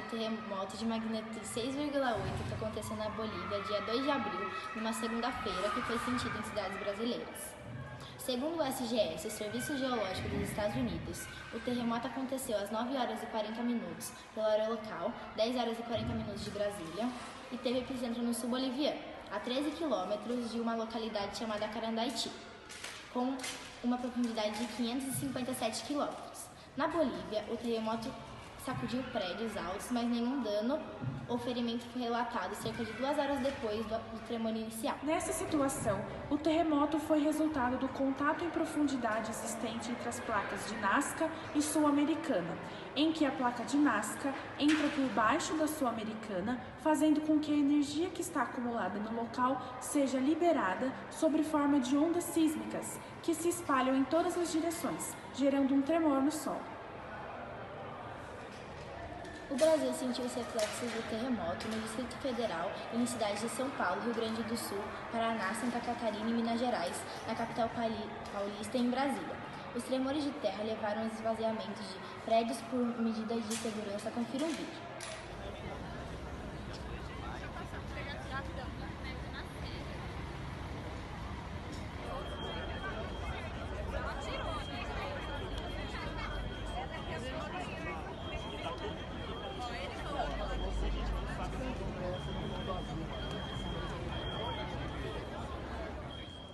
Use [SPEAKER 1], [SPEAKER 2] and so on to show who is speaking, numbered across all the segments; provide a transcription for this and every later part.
[SPEAKER 1] terremoto de magnitude 6,8 que aconteceu na Bolívia, dia 2 de abril, numa segunda-feira, que foi sentido em cidades brasileiras. Segundo o SGS, o Serviço Geológico dos Estados Unidos, o terremoto aconteceu às 9 horas e 40 minutos pela hora local, 10 horas e 40 minutos de Brasília, e teve epicentro no sul boliviano, a 13 quilômetros de uma localidade chamada Carandaiti, com uma profundidade de 557 quilômetros. Na Bolívia, o terremoto sacudiu prédios altos, mas nenhum dano ou ferimento foi relatado cerca de 2 horas depois do tremor inicial.
[SPEAKER 2] Nessa situação, o terremoto foi resultado do contato em profundidade existente entre as placas de Nazca e Sul-Americana, em que a placa de Nazca entra por baixo da Sul-Americana, fazendo com que a energia que está acumulada no local seja liberada sob forma de ondas sísmicas, que se espalham em todas as direções, gerando um tremor no solo.
[SPEAKER 1] O Brasil sentiu os reflexos do terremoto no Distrito Federal e em cidades de São Paulo, Rio Grande do Sul, Paraná, Santa Catarina e Minas Gerais, na capital paulista e em Brasília. Os tremores de terra levaram aos esvaziamentos de prédios por medidas de segurança. Confira um vídeo.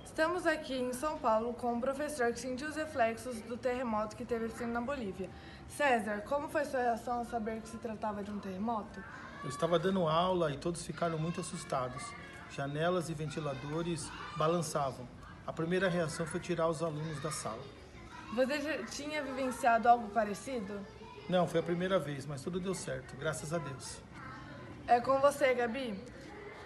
[SPEAKER 3] Estamos aqui em São Paulo com um professor que sentiu os reflexos do terremoto que teve epicentro na Bolívia. César, como foi sua reação ao saber que se tratava de um terremoto?
[SPEAKER 4] Eu estava dando aula e todos ficaram muito assustados. Janelas e ventiladores balançavam. A primeira reação foi tirar os alunos da sala.
[SPEAKER 3] Você já tinha vivenciado algo parecido?
[SPEAKER 4] Não, foi a primeira vez, mas tudo deu certo, graças a Deus.
[SPEAKER 3] É com você, Gabi?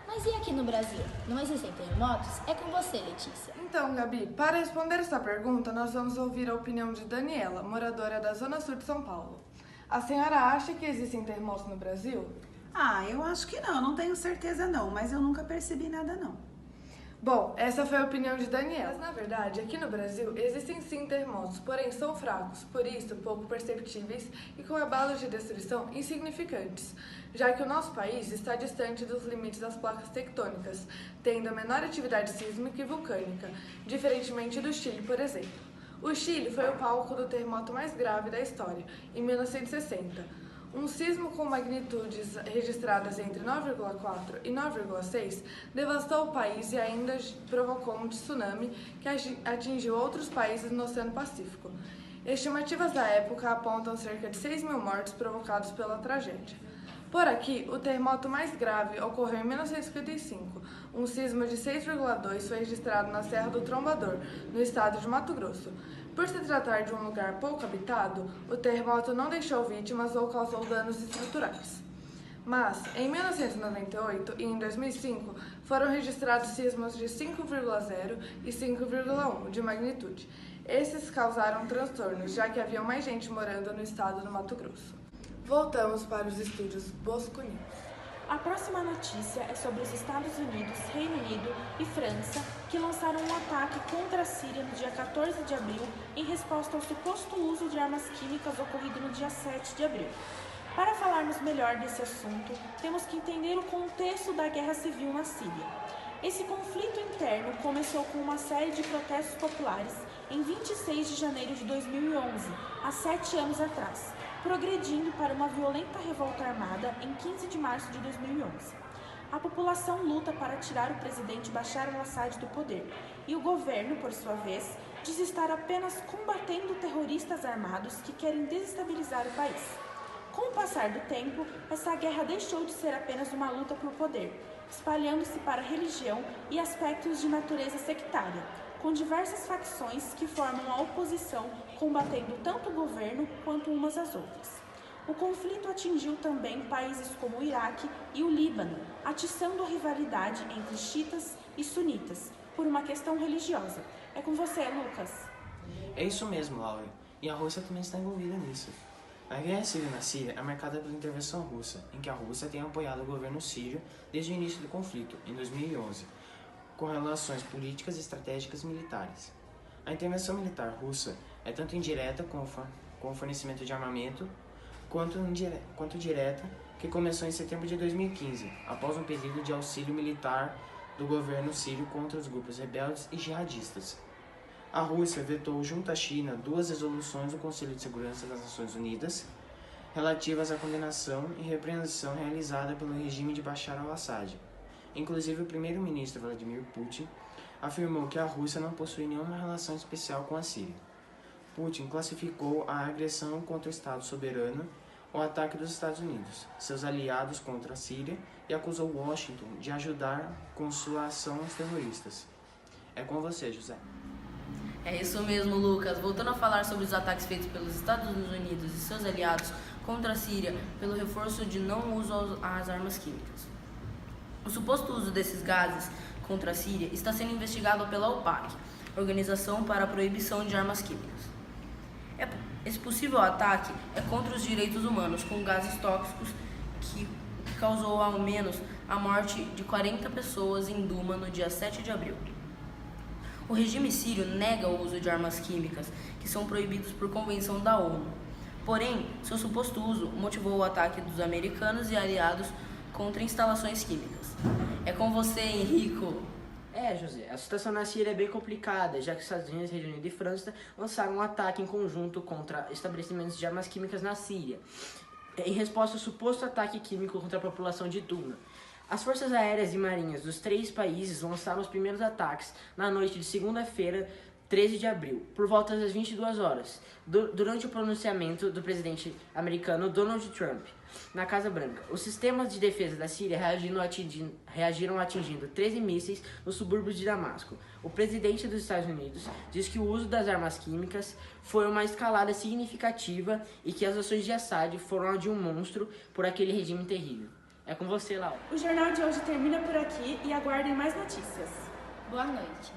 [SPEAKER 1] Mas e aqui no Brasil? Não existem terremotos? É com você, Letícia.
[SPEAKER 3] Então, Gabi, para responder essa pergunta, nós vamos ouvir a opinião de Daniela, moradora da Zona Sul de São Paulo. A senhora acha que existem terremotos no Brasil?
[SPEAKER 5] Eu acho que não tenho certeza não, mas eu nunca percebi nada não.
[SPEAKER 3] Bom, essa foi a opinião de Daniela. Mas, na verdade, aqui no Brasil existem sim terremotos, porém são fracos, por isso pouco perceptíveis e com abalos de destruição insignificantes, já que o nosso país está distante dos limites das placas tectônicas, tendo a menor atividade sísmica e vulcânica, diferentemente do Chile, por exemplo. O Chile foi o palco do terremoto mais grave da história, em 1960. Um sismo com magnitudes registradas entre 9,4 e 9,6 devastou o país e ainda provocou um tsunami que atingiu outros países no Oceano Pacífico. Estimativas da época apontam cerca de 6 mil mortos provocados pela tragédia. Por aqui, o terremoto mais grave ocorreu em 1955. Um sismo de 6,2 foi registrado na Serra do Trombador, no estado de Mato Grosso. Por se tratar de um lugar pouco habitado, o terremoto não deixou vítimas ou causou danos estruturais. Mas, em 1998 e em 2005, foram registrados sismos de 5,0 e 5,1 de magnitude. Esses causaram transtornos, já que havia mais gente morando no estado do Mato Grosso. Voltamos para os estúdios Bosco News.
[SPEAKER 2] A próxima notícia é sobre os Estados Unidos, Reino Unido e França, que lançaram um ataque contra a Síria no dia 14 de abril, em resposta ao suposto uso de armas químicas ocorrido no dia 7 de abril. Para falarmos melhor desse assunto, temos que entender o contexto da guerra civil na Síria. Esse conflito interno começou com uma série de protestos populares em 26 de janeiro de 2011, há 7 anos atrás, progredindo para uma violenta revolta armada em 15 de março de 2011. A população luta para tirar o presidente Bashar al-Assad do poder, e o governo, por sua vez, diz estar apenas combatendo terroristas armados que querem desestabilizar o país. Com o passar do tempo, essa guerra deixou de ser apenas uma luta por poder, espalhando-se para religião e aspectos de natureza sectária, com diversas facções que formam a oposição, combatendo tanto o governo quanto umas às outras. O conflito atingiu também países como o Iraque e o Líbano, atiçando a rivalidade entre xiitas e sunitas, por uma questão religiosa. É com você, Lucas.
[SPEAKER 6] É isso mesmo, Laura. E a Rússia também está envolvida nisso. A guerra civil na Síria é marcada pela intervenção russa, em que a Rússia tem apoiado o governo sírio desde o início do conflito, em 2011, com relações políticas, estratégicas e militares. A intervenção militar russa é tanto indireta, com o fornecimento de armamento, quanto direta, que começou em setembro de 2015, após um pedido de auxílio militar do governo sírio contra os grupos rebeldes e jihadistas. A Rússia vetou junto à China 2 resoluções do Conselho de Segurança das Nações Unidas relativas à condenação e repreensão realizada pelo regime de Bashar al-Assad. Inclusive, o primeiro-ministro Vladimir Putin afirmou que a Rússia não possui nenhuma relação especial com a Síria. Putin classificou a agressão contra o Estado soberano, o ataque dos Estados Unidos, seus aliados contra a Síria, e acusou Washington de ajudar com sua ação aos terroristas. É com você, José.
[SPEAKER 7] É isso mesmo, Lucas. Voltando a falar sobre os ataques feitos pelos Estados Unidos e seus aliados contra a Síria pelo reforço de não uso às armas químicas. O suposto uso desses gases contra a Síria está sendo investigado pela OPAC, Organização para a Proibição de Armas Químicas. Esse possível ataque é contra os direitos humanos com gases tóxicos que causou ao menos a morte de 40 pessoas em Duma no dia 7 de abril. O regime sírio nega o uso de armas químicas, que são proibidos por convenção da ONU. Porém, seu suposto uso motivou o ataque dos americanos e aliados contra instalações químicas. É com você, Henrico.
[SPEAKER 8] José, a situação na Síria é bem complicada, já que os Estados Unidos, Reino Unido e França lançaram um ataque em conjunto contra estabelecimentos de armas químicas na Síria, em resposta ao suposto ataque químico contra a população de Duma. As forças aéreas e marinhas dos 3 países lançaram os primeiros ataques na noite de segunda-feira, 13 de abril, por volta das 22 horas, durante o pronunciamento do presidente americano Donald Trump na Casa Branca. Os sistemas de defesa da Síria reagiram atingindo 13 mísseis nos subúrbios de Damasco. O presidente dos Estados Unidos diz que o uso das armas químicas foi uma escalada significativa e que as ações de Assad foram a de um monstro por aquele regime terrível. É com você, Laura.
[SPEAKER 2] O jornal de hoje termina por aqui e aguardem mais notícias.
[SPEAKER 1] Boa noite.